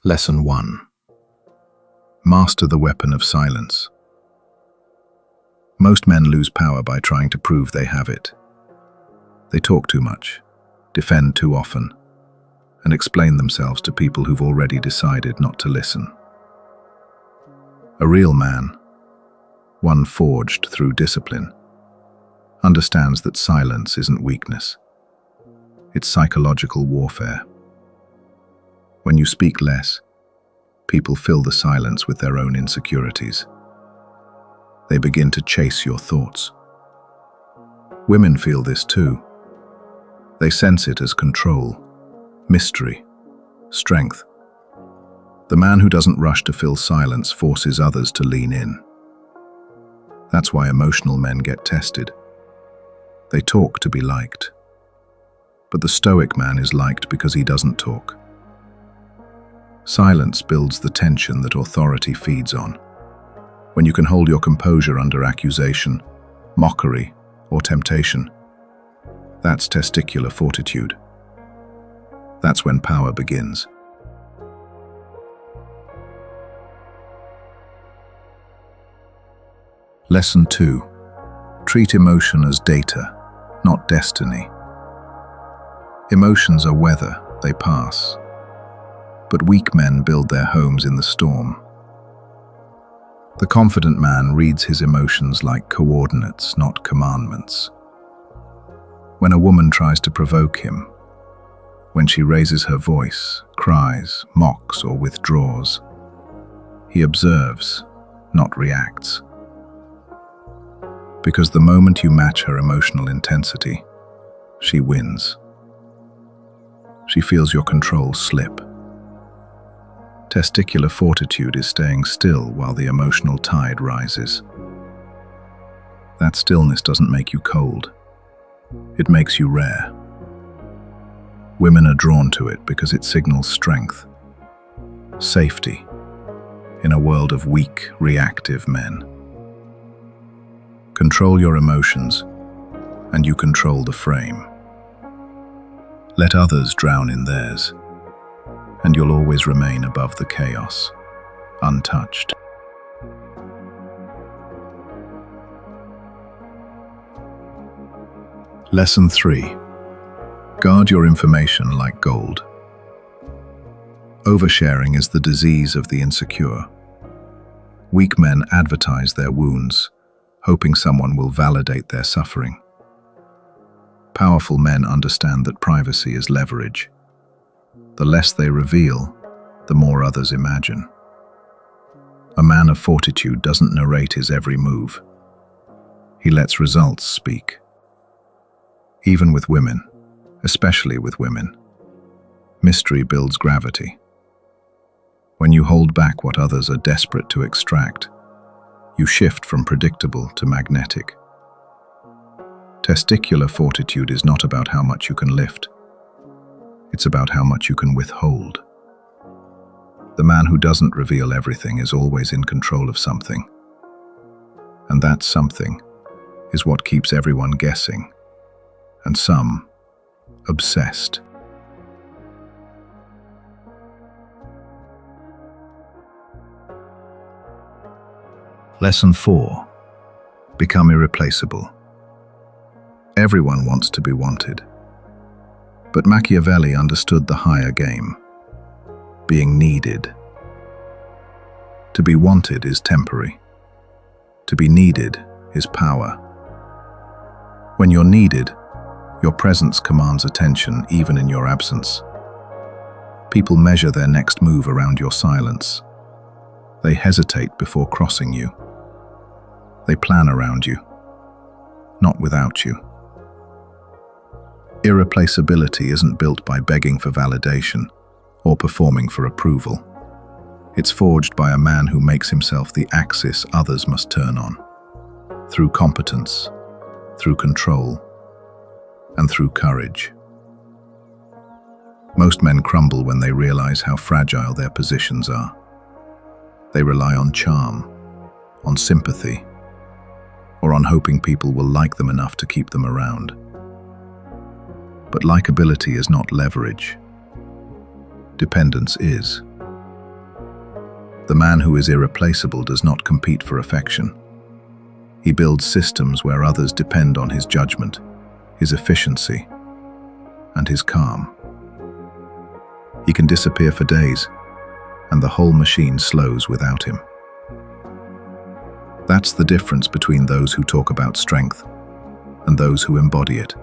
Lesson 1. Master the weapon of silence. Most men lose power by trying to prove they have it. They talk too much, defend too often, and explain themselves to people who've already decided not to listen. A real man, one forged through discipline, understands that silence isn't weakness. It's psychological warfare. When you speak less, people fill the silence with their own insecurities. They begin to chase your thoughts. Women feel this too. They sense it as control, mystery, strength. The man who doesn't rush to fill silence forces others to lean in. That's why emotional men get tested. They talk to be liked. But the stoic man is liked because he doesn't talk. Silence builds the tension that authority feeds on. When you can hold your composure under accusation, mockery, or temptation, that's testicular fortitude. That's when power begins. Lesson 2. Treat emotion as data, not destiny. Emotions are weather, they pass. But weak men build their homes in the storm. The confident man reads his emotions like coordinates, not commandments. When a woman tries to provoke him, when she raises her voice, cries, mocks, or withdraws, he observes, not reacts. Because the moment you match her emotional intensity, she wins. She feels your control slip. Testicular fortitude is staying still while the emotional tide rises. That stillness doesn't make you cold. It makes you rare. Women are drawn to it because it signals strength, safety, in a world of weak, reactive men. Control your emotions, and you control the frame. Let others drown in theirs, and you'll always remain above the chaos, untouched. Lesson 3. Guard your information like gold. Oversharing is the disease of the insecure. Weak men advertise their wounds, hoping someone will validate their suffering. Powerful men understand that privacy is leverage. The less they reveal, the more others imagine. A man of fortitude doesn't narrate his every move. He lets results speak. Even with women, especially with women, mystery builds gravity. When you hold back what others are desperate to extract, you shift from predictable to magnetic. Testicular fortitude is not about how much you can lift. It's about how much you can withhold. The man who doesn't reveal everything is always in control of something. And that something is what keeps everyone guessing, and some obsessed. Lesson 4. Become irreplaceable. Everyone wants to be wanted. But Machiavelli understood the higher game, being needed. To be wanted is temporary. To be needed is power. When you're needed, your presence commands attention even in your absence. People measure their next move around your silence. They hesitate before crossing you. They plan around you, not without you. Irreplaceability isn't built by begging for validation or performing for approval. It's forged by a man who makes himself the axis others must turn on, through competence, through control, and through courage. Most men crumble when they realize how fragile their positions are. They rely on charm, on sympathy, or on hoping people will like them enough to keep them around. But likability is not leverage. Dependence is. The man who is irreplaceable does not compete for affection. He builds systems where others depend on his judgment, his efficiency, and his calm. He can disappear for days, and the whole machine slows without him. That's the difference between those who talk about strength and those who embody it.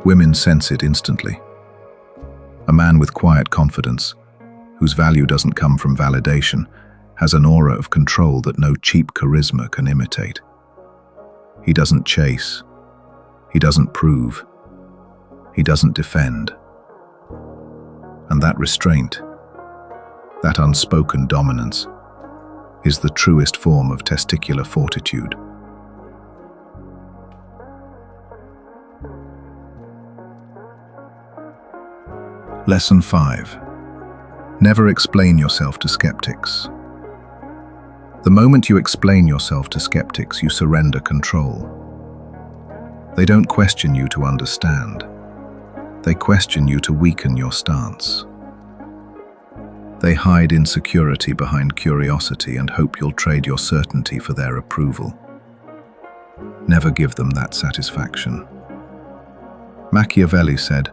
Women sense it instantly. A man with quiet confidence, whose value doesn't come from validation, has an aura of control that no cheap charisma can imitate. He doesn't chase. He doesn't prove. He doesn't defend. And that restraint, that unspoken dominance, is the truest form of testicular fortitude. Lesson 5. Never explain yourself to skeptics. The moment you explain yourself to skeptics, you surrender control. They don't question you to understand. They question you to weaken your stance. They hide insecurity behind curiosity and hope you'll trade your certainty for their approval. Never give them that satisfaction. Machiavelli said,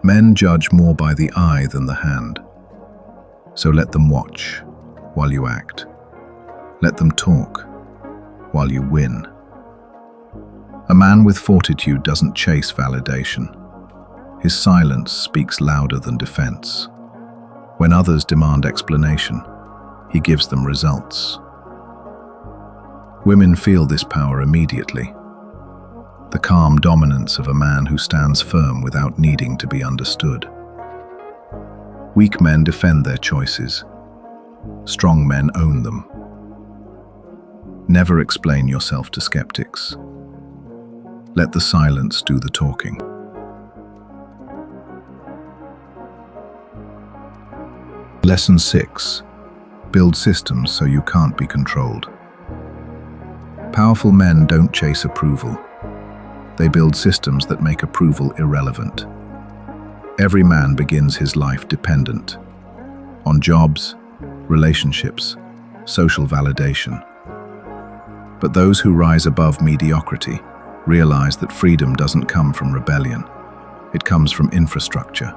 "Men judge more by the eye than the hand. So let them watch while you act. Let them talk while you win." A man with fortitude doesn't chase validation. His silence speaks louder than defense. When others demand explanation, he gives them results. Women feel this power immediately. The calm dominance of a man who stands firm without needing to be understood. Weak men defend their choices. Strong men own them. Never explain yourself to skeptics. Let the silence do the talking. Lesson 6. Build systems so you can't be controlled. Powerful men don't chase approval. They build systems that make approval irrelevant. Every man begins his life dependent on jobs, relationships, social validation. But those who rise above mediocrity realize that freedom doesn't come from rebellion. It comes from infrastructure.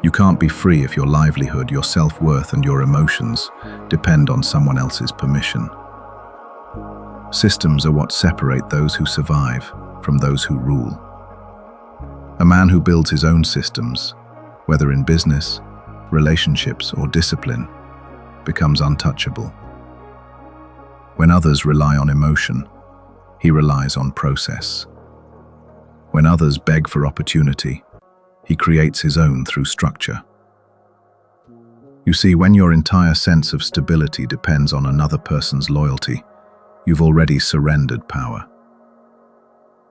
You can't be free if your livelihood, your self-worth, and your emotions depend on someone else's permission. Systems are what separate those who survive from those who rule. A man who builds his own systems, whether in business, relationships, or discipline, becomes untouchable. When others rely on emotion, he relies on process. When others beg for opportunity, he creates his own through structure. You see, when your entire sense of stability depends on another person's loyalty, you've already surrendered power.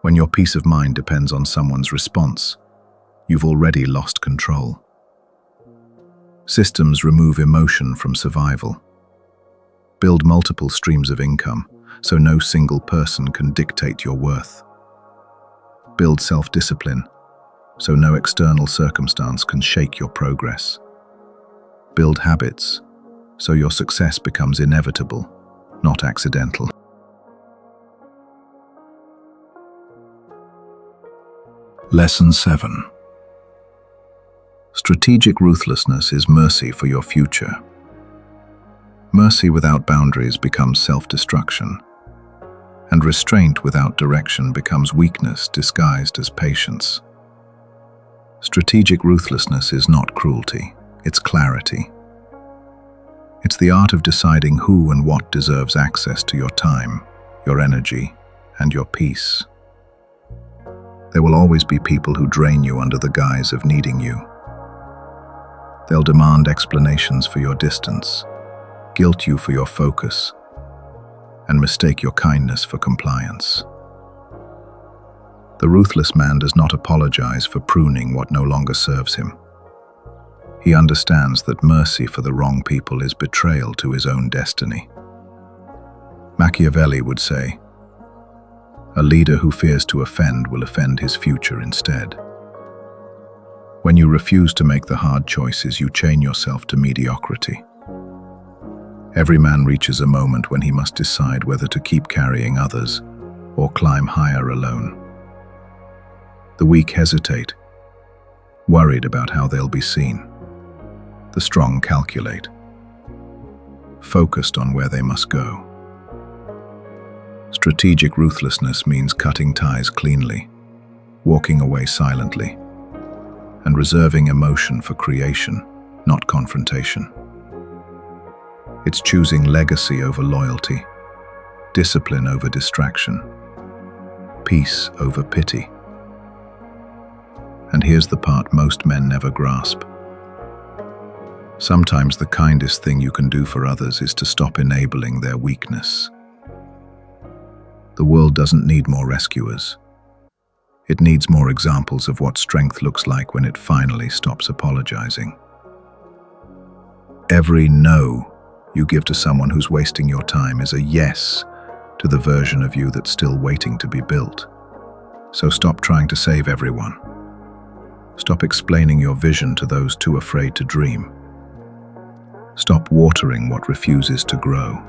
When your peace of mind depends on someone's response, you've already lost control. Systems remove emotion from survival. Build multiple streams of income so no single person can dictate your worth. Build self-discipline so no external circumstance can shake your progress. Build habits so your success becomes inevitable, not accidental. Lesson 7. Strategic ruthlessness is mercy for your future. Mercy without boundaries becomes self-destruction, and restraint without direction becomes weakness disguised as patience. Strategic ruthlessness is not cruelty, it's clarity. It's the art of deciding who and what deserves access to your time, your energy, and your peace. There will always be people who drain you under the guise of needing you. They'll demand explanations for your distance, guilt you for your focus, and mistake your kindness for compliance. The ruthless man does not apologize for pruning what no longer serves him. He understands that mercy for the wrong people is betrayal to his own destiny. Machiavelli would say, "A leader who fears to offend will offend his future instead." When you refuse to make the hard choices, you chain yourself to mediocrity. Every man reaches a moment when he must decide whether to keep carrying others or climb higher alone. The weak hesitate, worried about how they'll be seen. The strong calculate, focused on where they must go. Strategic ruthlessness means cutting ties cleanly, walking away silently, and reserving emotion for creation, not confrontation. It's choosing legacy over loyalty, discipline over distraction, peace over pity. And here's the part most men never grasp. Sometimes the kindest thing you can do for others is to stop enabling their weakness. The world doesn't need more rescuers. It needs more examples of what strength looks like when it finally stops apologizing. Every no you give to someone who's wasting your time is a yes to the version of you that's still waiting to be built. So stop trying to save everyone. Stop explaining your vision to those too afraid to dream. Stop watering what refuses to grow.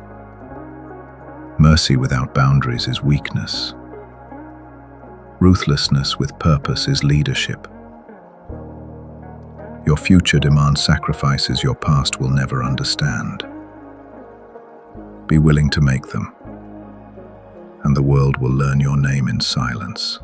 Mercy without boundaries is weakness. Ruthlessness with purpose is leadership. Your future demands sacrifices your past will never understand. Be willing to make them, and the world will learn your name in silence.